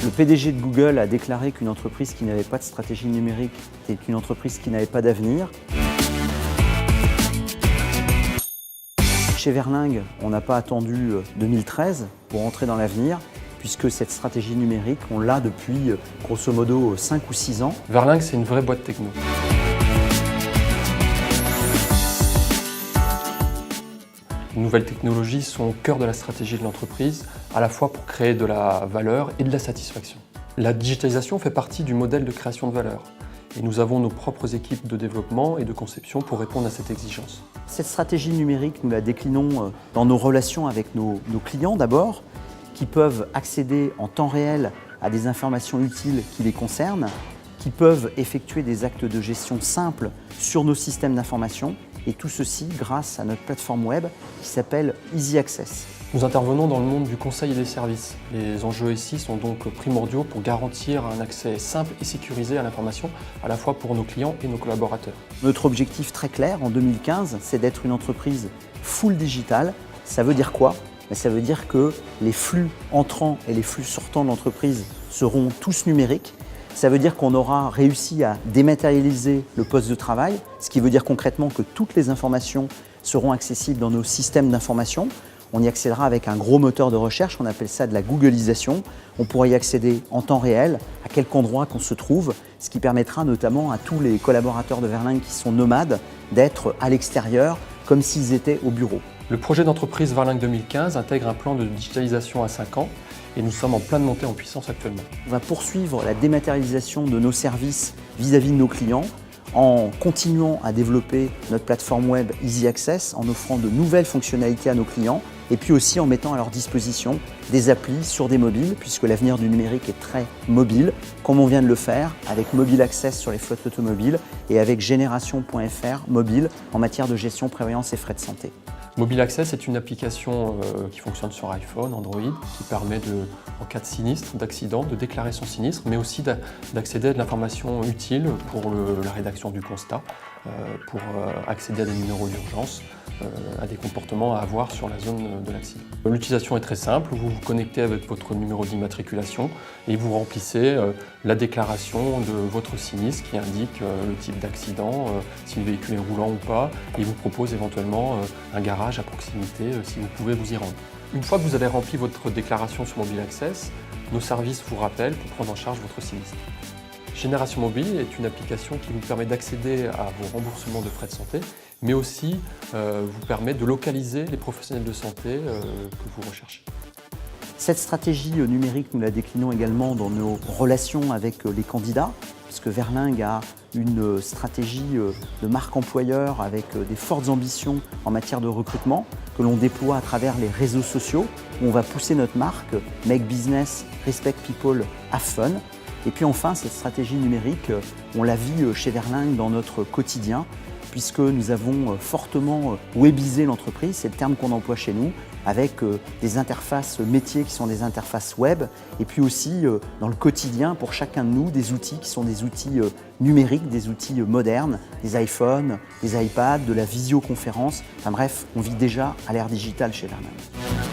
Le PDG de Google a déclaré qu'une entreprise qui n'avait pas de stratégie numérique était une entreprise qui n'avait pas d'avenir. Chez Verlingue, on n'a pas attendu 2013 pour entrer dans l'avenir, puisque cette stratégie numérique, on l'a depuis grosso modo 5 ou 6 ans. Verlingue, c'est une vraie boîte techno. Les nouvelles technologies sont au cœur de la stratégie de l'entreprise, à la fois pour créer de la valeur et de la satisfaction. La digitalisation fait partie du modèle de création de valeur. Et nous avons nos propres équipes de développement et de conception pour répondre à cette exigence. Cette stratégie numérique, nous la déclinons dans nos relations avec nos clients d'abord, qui peuvent accéder en temps réel à des informations utiles qui les concernent, qui peuvent effectuer des actes de gestion simples sur nos systèmes d'information, et tout ceci grâce à notre plateforme web qui s'appelle Easy Access. Nous intervenons dans le monde du conseil et des services. Les enjeux ici sont donc primordiaux pour garantir un accès simple et sécurisé à l'information, à la fois pour nos clients et nos collaborateurs. Notre objectif très clair en 2015, c'est d'être une entreprise full digital. Ça veut dire quoi? Ça veut dire que les flux entrants et les flux sortants de l'entreprise seront tous numériques. Ça veut dire qu'on aura réussi à dématérialiser le poste de travail, ce qui veut dire concrètement que toutes les informations seront accessibles dans nos systèmes d'information. On y accédera avec un gros moteur de recherche, on appelle ça de la googlisation. On pourra y accéder en temps réel, à quelque endroit qu'on se trouve, ce qui permettra notamment à tous les collaborateurs de Verlingue qui sont nomades d'être à l'extérieur comme s'ils étaient au bureau. Le projet d'entreprise Verlingue 2015 intègre un plan de digitalisation à 5 ans et nous sommes en pleine montée en puissance actuellement. On va poursuivre la dématérialisation de nos services vis-à-vis de nos clients en continuant à développer notre plateforme web Easy Access, en offrant de nouvelles fonctionnalités à nos clients et puis aussi en mettant à leur disposition des applis sur des mobiles, puisque l'avenir du numérique est très mobile, comme on vient de le faire avec Mobile Access sur les flottes automobiles et avec Génération.fr mobile en matière de gestion, prévoyance et frais de santé. Mobile Access est une application qui fonctionne sur iPhone, Android, qui permet, en cas de sinistre, d'accident, de déclarer son sinistre, mais aussi d'accéder à de l'information utile pour la rédaction du constat, pour accéder à des numéros d'urgence, à des comportements à avoir sur la zone de l'accident. L'utilisation est très simple, vous vous connectez avec votre numéro d'immatriculation et vous remplissez la déclaration de votre sinistre qui indique le type d'accident, si le véhicule est roulant ou pas, et vous propose éventuellement un garage à proximité si vous pouvez vous y rendre. Une fois que vous avez rempli votre déclaration sur Mobile Access, nos services vous rappellent pour prendre en charge votre sinistre. Génération Mobile est une application qui vous permet d'accéder à vos remboursements de frais de santé, mais aussi vous permet de localiser les professionnels de santé que vous recherchez. Cette stratégie numérique, nous la déclinons également dans nos relations avec les candidats, puisque Verlingue a une stratégie de marque employeur avec des fortes ambitions en matière de recrutement que l'on déploie à travers les réseaux sociaux, où on va pousser notre marque Make Business, Respect People, Have Fun. Et puis enfin, cette stratégie numérique, on la vit chez Verlingue dans notre quotidien, puisque nous avons fortement webisé l'entreprise, c'est le terme qu'on emploie chez nous, avec des interfaces métiers qui sont des interfaces web, et puis aussi dans le quotidien pour chacun de nous des outils qui sont des outils numériques, des outils modernes, des iPhones, des iPads, de la visioconférence, enfin bref, on vit déjà à l'ère digitale chez Verlingue.